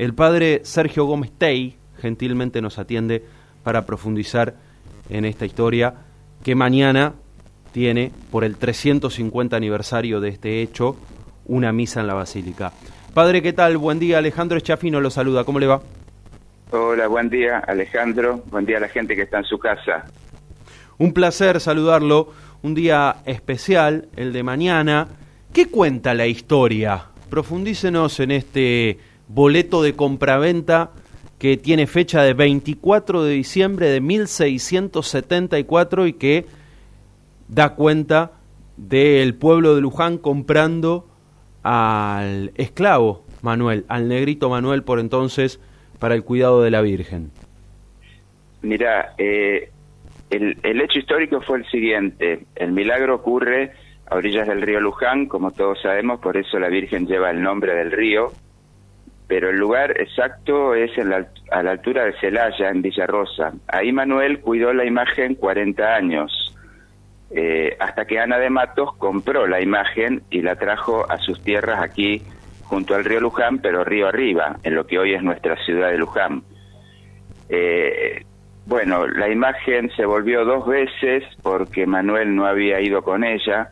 El padre Sergio Gómez Tey gentilmente nos atiende para profundizar en esta historia que mañana tiene, por el 350 aniversario de este hecho, una misa en la Basílica. Padre, ¿qué tal? Buen día. Alejandro Eschafino lo saluda. ¿Cómo le va? Hola, buen día, Alejandro. Buen día a la gente que está en su casa. Un placer saludarlo. Un día especial, el de mañana. ¿Qué cuenta la historia? Profundícenos en este boleto de compraventa que tiene fecha de 24 de diciembre de 1674 y que da cuenta del pueblo de Luján comprando al esclavo Manuel, al negrito Manuel por entonces, para el cuidado de la Virgen. Mira, el hecho histórico fue el siguiente. El milagro ocurre a orillas del río Luján, como todos sabemos, por eso la Virgen lleva el nombre del río, pero el lugar exacto es a la altura de Celaya, en Villa Rosa. Ahí Manuel cuidó la imagen 40 años, hasta que Ana de Matos compró la imagen y la trajo a sus tierras aquí, junto al río Luján, pero río arriba, en lo que hoy es nuestra ciudad de Luján. Bueno, la imagen se volvió 2 veces porque Manuel no había ido con ella,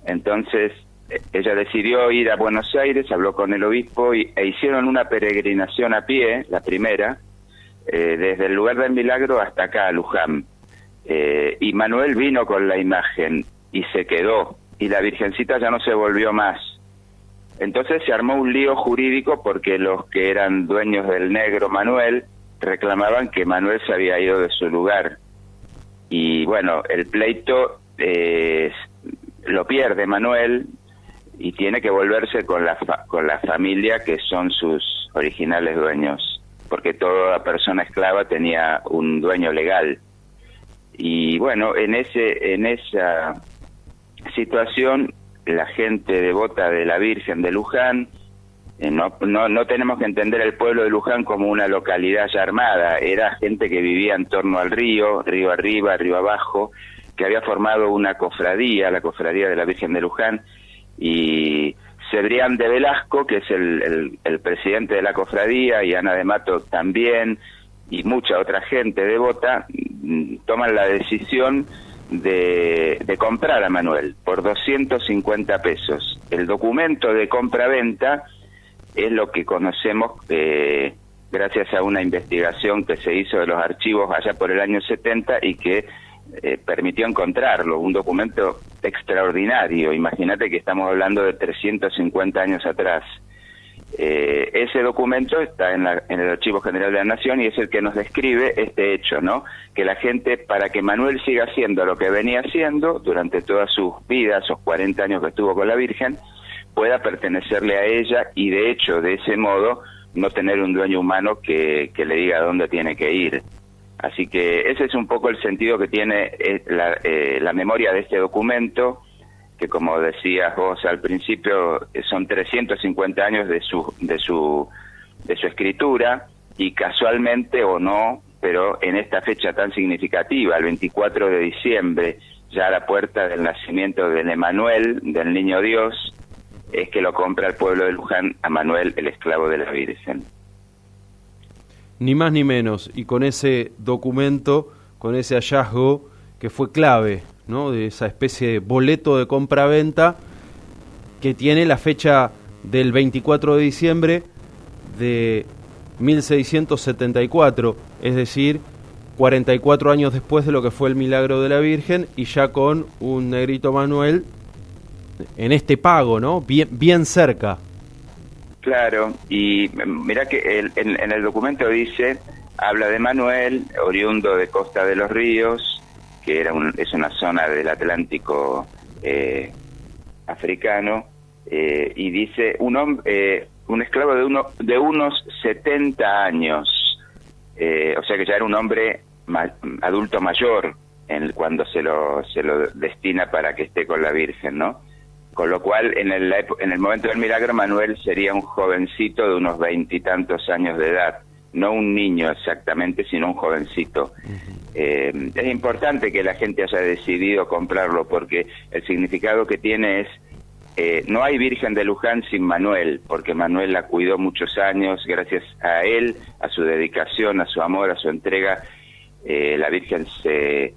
entonces ella decidió ir a Buenos Aires, habló con el obispo e hicieron una peregrinación a pie, la primera, desde el lugar del milagro hasta acá, a Luján. Y Manuel vino con la imagen y se quedó, y la Virgencita ya no se volvió más. Entonces se armó un lío jurídico porque los que eran dueños del negro Manuel reclamaban que Manuel se había ido de su lugar. Y bueno, el pleito lo pierde Manuel y tiene que volverse con la familia que son sus originales dueños, porque toda persona esclava tenía un dueño legal. Y bueno, en esa situación, la gente devota de la Virgen de Luján, no tenemos que entender el pueblo de Luján como una localidad ya armada, era gente que vivía en torno al río, río arriba, río abajo, que había formado una cofradía, la cofradía de la Virgen de Luján, y Cebrián de Velasco, que es el presidente de la cofradía, y Ana de Matos también, y mucha otra gente devota, toman la decisión de comprar a Manuel por 250 pesos. El documento de compra-venta es lo que conocemos gracias a una investigación que se hizo de los archivos allá por el año 70 y que permitió encontrarlo, un documento extraordinario. Imagínate que estamos hablando de 350 años atrás. Ese documento está en el Archivo General de la Nación y es el que nos describe este hecho, ¿no? Que la gente, para que Manuel siga haciendo lo que venía haciendo durante toda su vida, esos 40 años que estuvo con la Virgen, pueda pertenecerle a ella y de hecho, de ese modo, no tener un dueño humano que le diga a dónde tiene que ir. Así que ese es un poco el sentido que tiene la memoria de este documento, que como decías vos al principio, son 350 años de su escritura, y casualmente o no, pero en esta fecha tan significativa, el 24 de diciembre, ya a la puerta del nacimiento del Emanuel, del Niño Dios, es que lo compra el pueblo de Luján a Manuel, el esclavo de la Virgen. Ni más ni menos, y con ese documento, con ese hallazgo que fue clave, ¿no?, de esa especie de boleto de compra-venta que tiene la fecha del 24 de diciembre de 1674, es decir, 44 años después de lo que fue el milagro de la Virgen, y ya con un negrito Manuel en este pago, ¿no?, bien cerca. Claro, y mirá que en el documento habla de Manuel, oriundo de Costa de los Ríos, que es una zona del Atlántico africano, y dice un esclavo de unos 70 años, o sea que ya era un hombre adulto mayor cuando se lo destina para que esté con la Virgen, ¿no? Con lo cual, en el momento del milagro, Manuel sería un jovencito de unos 20 y tantos años de edad. No un niño exactamente, sino un jovencito. Es importante que la gente haya decidido comprarlo, porque el significado que tiene es no hay Virgen de Luján sin Manuel, porque Manuel la cuidó muchos años. Gracias a él, a su dedicación, a su amor, a su entrega, la Virgen se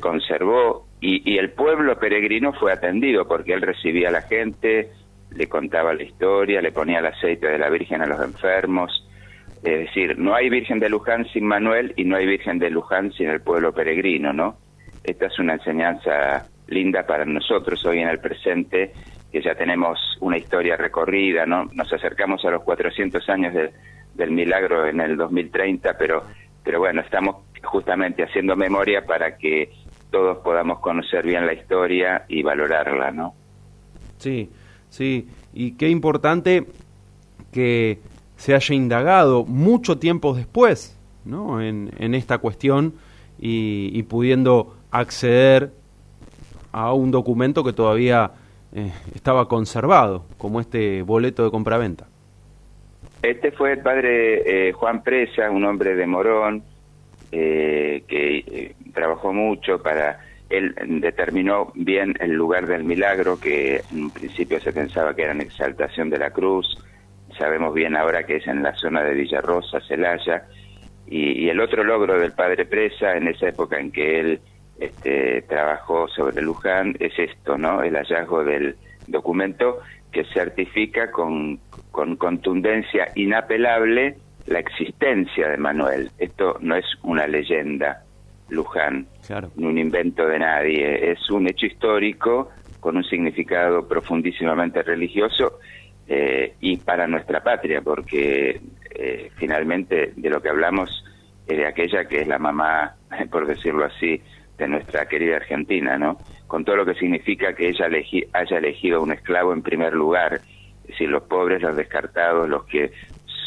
conservó, y el pueblo peregrino fue atendido, porque él recibía a la gente, le contaba la historia, le ponía el aceite de la Virgen a los enfermos. Es decir, no hay Virgen de Luján sin Manuel, y no hay Virgen de Luján sin el pueblo peregrino, ¿no? Esta es una enseñanza linda para nosotros hoy en el presente, que ya tenemos una historia recorrida, ¿no? Nos acercamos a los 400 años del milagro en el 2030, pero bueno, estamos justamente haciendo memoria para que todos podamos conocer bien la historia y valorarla, ¿no? Sí, sí, y qué importante que se haya indagado mucho tiempo después, ¿no? En esta cuestión y pudiendo acceder a un documento que todavía estaba conservado, como este boleto de compraventa. Este fue el padre Juan Presa, un hombre de Morón, que trabajó mucho él determinó bien el lugar del milagro, que en un principio se pensaba que era en Exaltación de la Cruz. Sabemos bien ahora que es en la zona de Villarrosa, Celaya, y el otro logro del padre Presa en esa época en que él trabajó sobre Luján es esto, ¿no? El hallazgo del documento que certifica con contundencia inapelable la existencia de Manuel. Esto no es una leyenda, Luján, claro, ni un invento de nadie, es un hecho histórico con un significado profundísimamente religioso, y para nuestra patria, porque finalmente de lo que hablamos es de aquella que es la mamá, por decirlo así, de nuestra querida Argentina, ¿no? Con todo lo que significa que ella haya elegido un esclavo en primer lugar, es decir, los pobres, los descartados, los que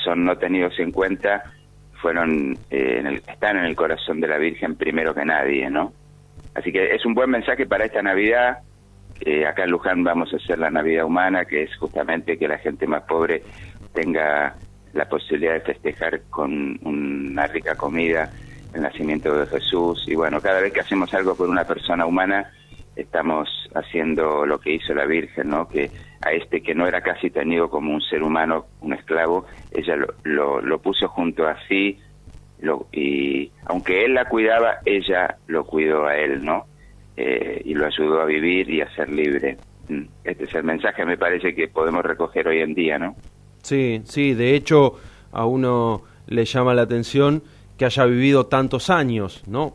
son no tenidos en cuenta, están en el corazón de la Virgen primero que nadie, ¿no? Así que es un buen mensaje para esta Navidad. Acá en Luján vamos a hacer la Navidad humana, que es justamente que la gente más pobre tenga la posibilidad de festejar con una rica comida el nacimiento de Jesús. Y bueno, cada vez que hacemos algo por una persona humana, estamos haciendo lo que hizo la Virgen, ¿no? Que a que no era casi tenido como un ser humano, un esclavo, ella lo puso junto a sí, y aunque él la cuidaba, ella lo cuidó a él, ¿no? Y lo ayudó a vivir y a ser libre. Este es el mensaje, me parece, que podemos recoger hoy en día, ¿no? Sí, sí, de hecho a uno le llama la atención que haya vivido tantos años, ¿no?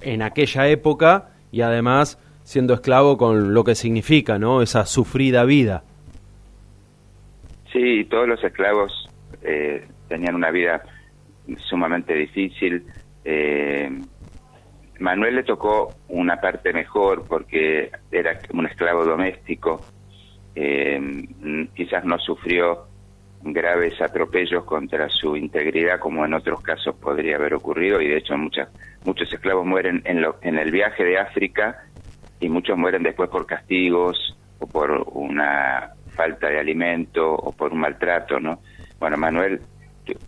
En aquella época, y además siendo esclavo con lo que significa, ¿no? Esa sufrida vida. Sí, todos los esclavos tenían una vida sumamente difícil. Manuel le tocó una parte mejor porque era un esclavo doméstico. Quizás no sufrió graves atropellos contra su integridad como en otros casos podría haber ocurrido, y de hecho muchos esclavos mueren en el viaje de África, y muchos mueren después por castigos o por una falta de alimento o por un maltrato, ¿no? Bueno, Manuel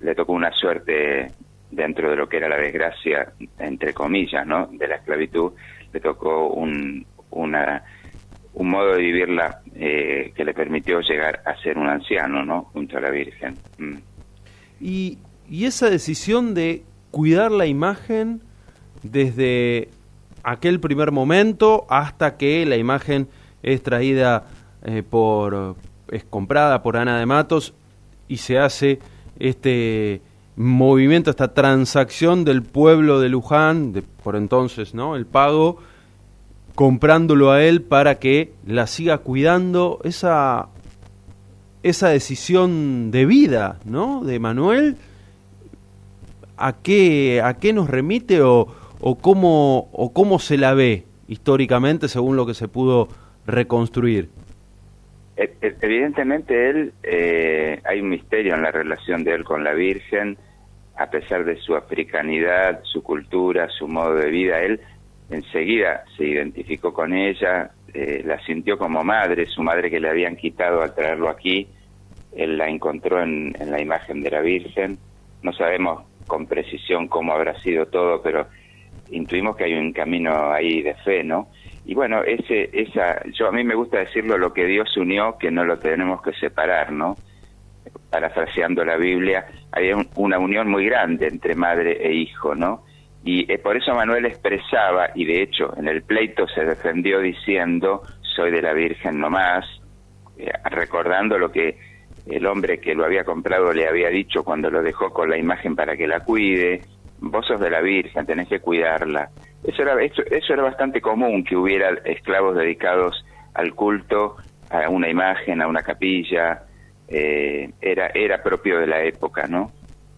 le tocó una suerte dentro de lo que era la desgracia, entre comillas, ¿no?, de la esclavitud. Le tocó un modo de vivirla que le permitió llegar a ser un anciano, ¿no?, junto a la Virgen. Y esa decisión de cuidar la imagen desde aquel primer momento hasta que la imagen es traída es comprada por Ana de Matos y se hace este movimiento, esta transacción del pueblo de Luján, por entonces, ¿no?, el pago, comprándolo a él para que la siga cuidando, esa decisión de vida, ¿no?, de Manuel, ¿a qué nos remite o cómo se la ve históricamente según lo que se pudo reconstruir? Evidentemente él, hay un misterio en la relación de él con la Virgen, a pesar de su africanidad, su cultura, su modo de vida. Él enseguida se identificó con ella, la sintió como madre, su madre que le habían quitado al traerlo aquí. Él la encontró en la imagen de la Virgen. No sabemos con precisión cómo habrá sido todo, pero intuimos que hay un camino ahí de fe, ¿no? y bueno, a mí me gusta decirlo, lo que Dios unió, que no lo tenemos que separar, ¿no? Parafraseando la Biblia, había una unión muy grande entre madre e hijo, ¿no? Y por eso Manuel expresaba, y de hecho en el pleito se defendió diciendo, soy de la Virgen nomás, recordando lo que el hombre que lo había comprado le había dicho cuando lo dejó con la imagen para que la cuide, vos sos de la Virgen, tenés que cuidarla. Eso era bastante común, que hubiera esclavos dedicados al culto, a una imagen, a una capilla, era propio de la época, ¿no?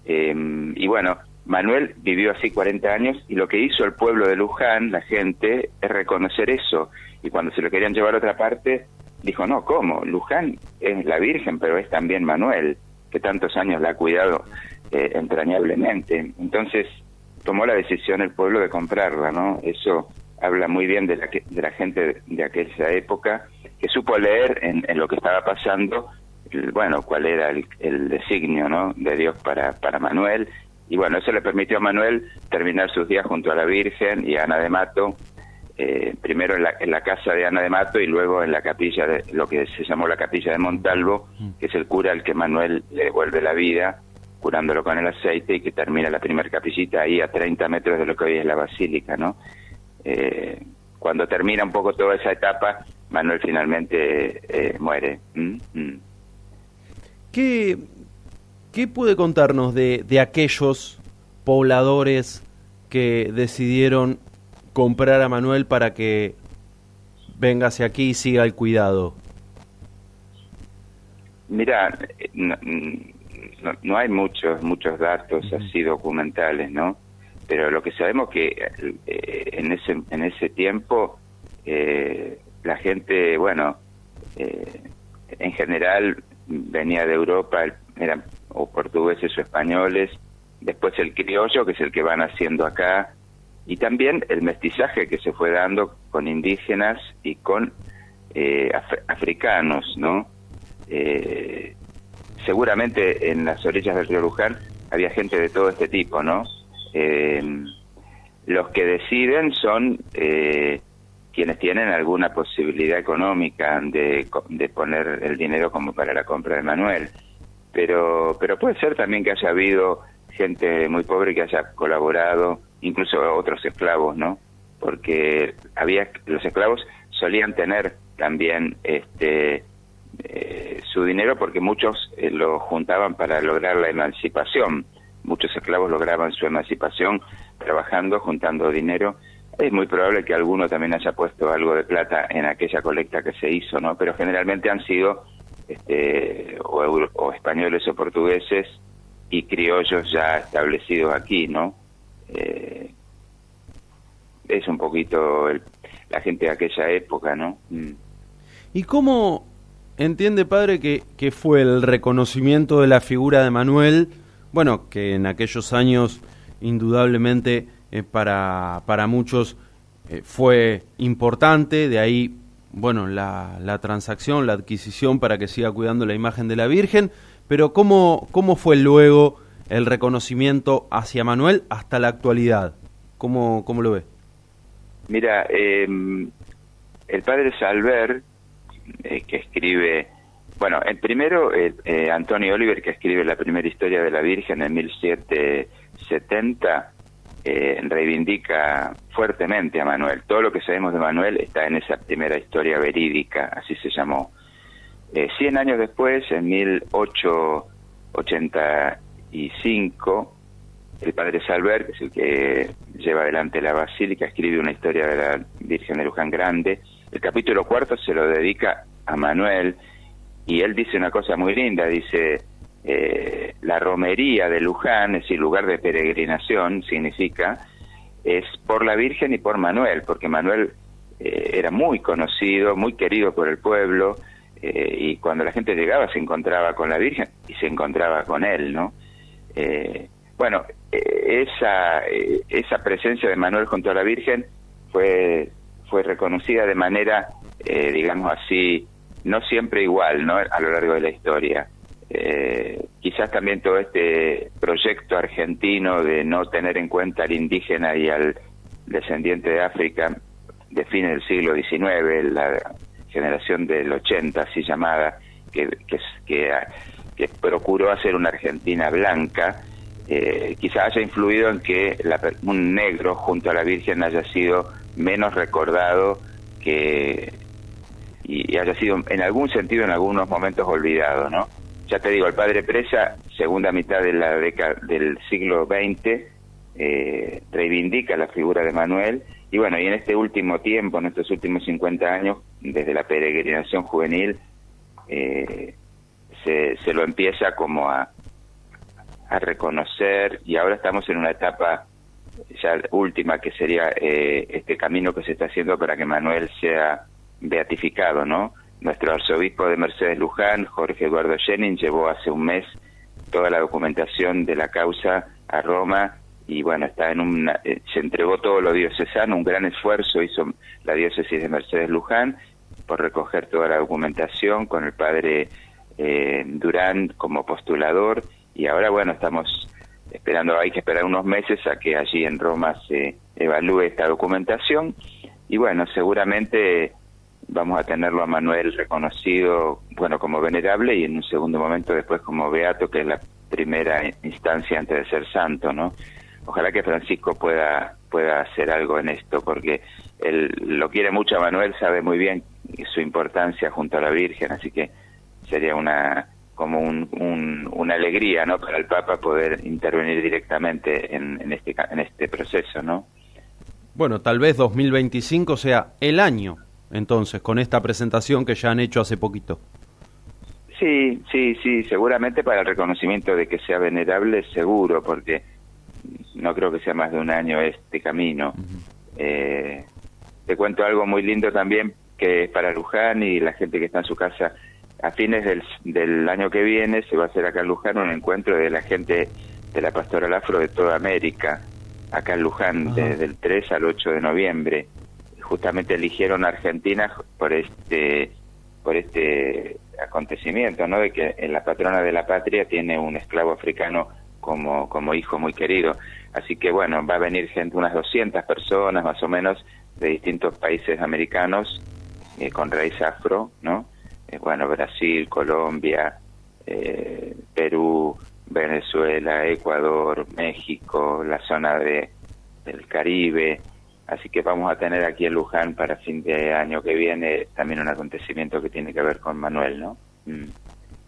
Y bueno, Manuel vivió así 40 años, y lo que hizo el pueblo de Luján, la gente, es reconocer eso, y cuando se lo querían llevar a otra parte, dijo, no, ¿cómo? Luján es la Virgen, pero es también Manuel, que tantos años la ha cuidado entrañablemente. Entonces tomó la decisión el pueblo de comprarla, ¿no? Eso habla muy bien de la gente de aquella época, que supo leer en lo que estaba pasando, bueno, cuál era el designio, ¿no?, de Dios para Manuel. Y bueno, eso le permitió a Manuel terminar sus días junto a la Virgen y a Ana de Mato, primero en la casa de Ana de Mato y luego en la capilla, de lo que se llamó la capilla de Montalvo, que es el cura al que Manuel le devuelve la vida, curándolo con el aceite, y que termina la primera capillita ahí a 30 metros de lo que hoy es la basílica, ¿no? Cuando termina un poco toda esa etapa, Manuel finalmente muere. ¿Qué puede contarnos de aquellos pobladores que decidieron comprar a Manuel para que venga hacia aquí y siga el cuidado? Mira, no hay muchos datos así documentales, ¿no? Pero lo que sabemos que en ese tiempo la gente, bueno, en general venía de Europa, eran o portugueses o españoles, después el criollo, que es el que van haciendo acá, y también el mestizaje que se fue dando con indígenas y con africanos, ¿no? Seguramente en las orillas del río Luján había gente de todo este tipo, ¿no? Los que deciden son quienes tienen alguna posibilidad económica de poner el dinero como para la compra de Manuel, pero puede ser también que haya habido gente muy pobre que haya colaborado, incluso otros esclavos, ¿no? Porque los esclavos solían tener también su dinero, porque muchos lo juntaban para lograr la emancipación. Muchos esclavos lograban su emancipación trabajando, juntando dinero. Es muy probable que alguno también haya puesto algo de plata en aquella colecta que se hizo, ¿no? Pero generalmente han sido o españoles o portugueses y criollos ya establecidos aquí, ¿no? Es un poquito la gente de aquella época, ¿no? ¿Y cómo entiende, padre, que fue el reconocimiento de la figura de Manuel? Bueno, que en aquellos años indudablemente para muchos fue importante, de ahí, bueno, la transacción, la adquisición para que siga cuidando la imagen de la Virgen, pero ¿cómo fue luego el reconocimiento hacia Manuel hasta la actualidad? ¿Cómo lo ve? Mira, el padre Salver, que escribe, bueno, el primero, Antonio Oliver, que escribe la primera historia de la Virgen en 1770, reivindica fuertemente a Manuel. Todo lo que sabemos de Manuel está en esa primera historia verídica, así se llamó. 100 años después, en 1885, el padre Salver, que es el que lleva adelante la basílica, escribe una historia de la Virgen de Luján grande. El capítulo 4 se lo dedica a Manuel, y él dice una cosa muy linda, dice, la romería de Luján, es decir, lugar de peregrinación, significa, es por la Virgen y por Manuel, porque Manuel era muy conocido, muy querido por el pueblo, y cuando la gente llegaba se encontraba con la Virgen y se encontraba con él, ¿no? Bueno, esa presencia de Manuel junto a la Virgen fue reconocida de manera, digamos así, no siempre igual, ¿no?, a lo largo de la historia. Quizás también todo este proyecto argentino de no tener en cuenta al indígena y al descendiente de África de fines del siglo XIX, la generación del 80, así llamada, que procuró hacer una Argentina blanca, quizá haya influido en que un negro junto a la Virgen haya sido menos recordado y haya sido en algún sentido en algunos momentos olvidado, ¿no? Ya te digo, el Padre Presa, segunda mitad de la década del siglo XX, reivindica la figura de Manuel, y bueno, y en este último tiempo, en estos últimos 50 años, desde la peregrinación juvenil, se lo empieza como a reconocer, y ahora estamos en una etapa ya última, que sería este camino que se está haciendo para que Manuel sea beatificado, ¿no? Nuestro arzobispo de Mercedes Luján, Jorge Eduardo Jennings, llevó hace un mes toda la documentación de la causa a Roma, y bueno, está se entregó todo lo diocesano, un gran esfuerzo hizo la diócesis de Mercedes Luján por recoger toda la documentación con el padre Durán como postulador, y ahora bueno, estamos esperando, hay que esperar unos meses a que allí en Roma se evalúe esta documentación, y bueno, seguramente vamos a tenerlo a Manuel reconocido, bueno, como venerable, y en un segundo momento después como beato, que es la primera instancia antes de ser santo, ¿no? Ojalá que Francisco pueda hacer algo en esto, porque él lo quiere mucho a Manuel, sabe muy bien su importancia junto a la Virgen, así que sería una alegría, ¿no?, para el Papa poder intervenir directamente en este proceso, ¿no? Bueno, tal vez 2025 sea el año, entonces, con esta presentación que ya han hecho hace poquito. Sí, seguramente para el reconocimiento de que sea venerable, seguro, porque no creo que sea más de un año este camino. Te cuento algo muy lindo también, que es para Luján y la gente que está en su casa. A fines del año que viene se va a hacer acá en Luján un encuentro de la gente de la Pastoral Afro de toda América, acá en Luján, desde el 3 al 8 de noviembre. Justamente eligieron a Argentina por este acontecimiento, ¿no?, de que la patrona de la patria tiene un esclavo africano como hijo muy querido. Así que bueno, va a venir gente, unas 200 personas más o menos, de distintos países americanos con raíz afro, ¿no? Bueno, Brasil, Colombia, Perú, Venezuela, Ecuador, México, la zona del Caribe. Así que vamos a tener aquí en Luján para fin de año que viene también un acontecimiento que tiene que ver con Manuel, ¿no?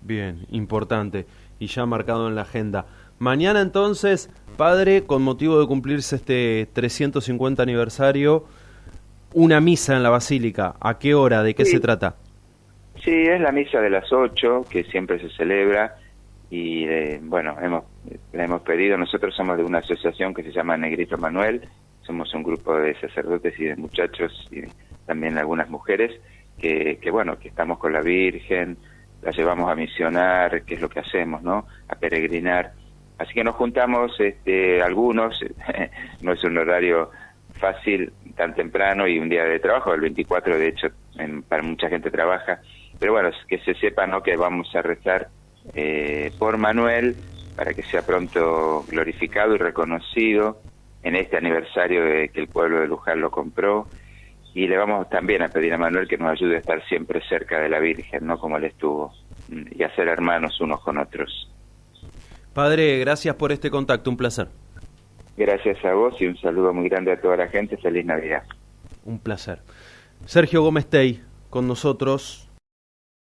Bien, importante, y ya marcado en la agenda. Mañana entonces, padre, con motivo de cumplirse este 350 aniversario, una misa en la Basílica. ¿A qué hora? ¿De qué se trata? Sí, es la misa de las 8, que siempre se celebra, y bueno, la hemos pedido. Nosotros somos de una asociación que se llama Negrito Manuel, somos un grupo de sacerdotes y de muchachos, y también algunas mujeres, que bueno, que estamos con la Virgen, la llevamos a misionar, que es lo que hacemos, ¿no?, a peregrinar. Así que nos juntamos algunos, no es un horario fácil tan temprano y un día de trabajo, el 24 de hecho para mucha gente trabaja, pero bueno, que se sepa, ¿no?, que vamos a rezar por Manuel para que sea pronto glorificado y reconocido en este aniversario de que el pueblo de Luján lo compró, y le vamos también a pedir a Manuel que nos ayude a estar siempre cerca de la Virgen, ¿no?, como él estuvo, y a ser hermanos unos con otros. Padre, gracias por este contacto, un placer. Gracias a vos y un saludo muy grande a toda la gente. Feliz Navidad. Un placer. Sergio Gómez Tey con nosotros.